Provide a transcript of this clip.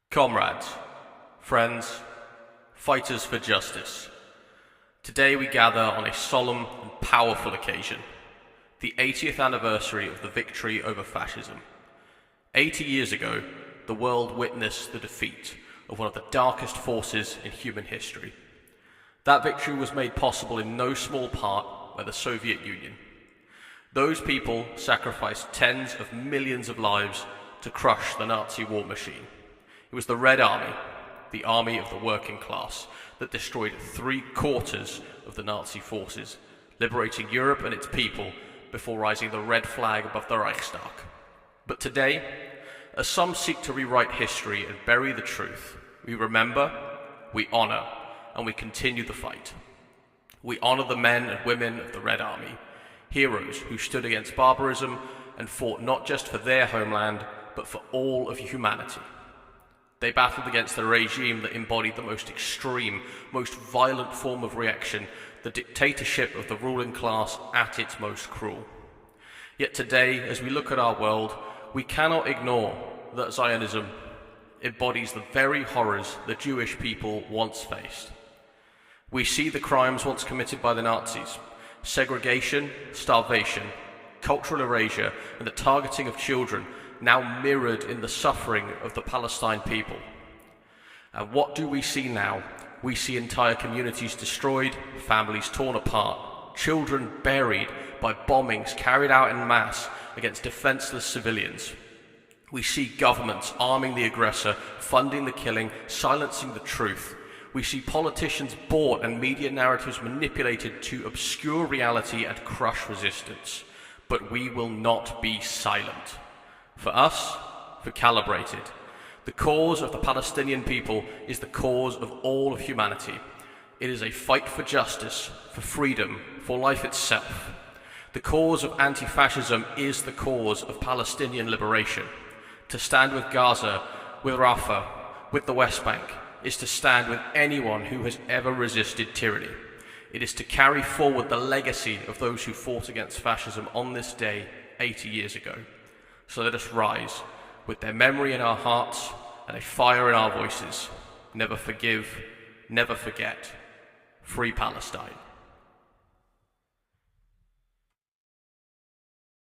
Comrades, friends, fighters for justice, today we gather on a solemn and powerful occasion, the 80th anniversary of the victory over fascism. 80 years ago, the world witnessed the defeat of one of the darkest forces in human history. That victory was made possible in no small part by the Soviet Union. Those people sacrificed tens of millions of lives to crush the Nazi war machine. It was the Red Army, the army of the working class, that destroyed 3/4 of the Nazi forces, liberating Europe and its people before raising the red flag above the Reichstag. But today, as some seek to rewrite history and bury the truth, we remember, we honor, and we continue the fight. We honor the men and women of the Red Army, heroes who stood against barbarism and fought not just for their homeland, but for all of humanity. They battled against a regime that embodied the most extreme, most violent form of reaction, the dictatorship of the ruling class at its most cruel. Yet today, as we look at our world, we cannot ignore that Zionism embodies the very horrors the Jewish people once faced. We see the crimes once committed by the Nazis: segregation, starvation, cultural erasure, and the targeting of children, now mirrored in the suffering of the Palestine people. And what do we see now? We see entire communities destroyed, families torn apart, children buried by bombings carried out en masse against defenseless civilians. We see governments arming the aggressor, funding the killing, silencing the truth. We see politicians bought and media narratives manipulated to obscure reality and crush resistance. But we will not be silent. For us, for Kalybrated, the cause of the Palestinian people is the cause of all of humanity. It is a fight for justice, for freedom, for life itself. The cause of anti-fascism is the cause of Palestinian liberation. To stand with Gaza, with Rafah, with the West Bank, is to stand with anyone who has ever resisted tyranny. It is to carry forward the legacy of those who fought against fascism on this day 80 years ago. So let us rise, with their memory in our hearts and a fire in our voices. Never forgive, never forget. Free Palestine.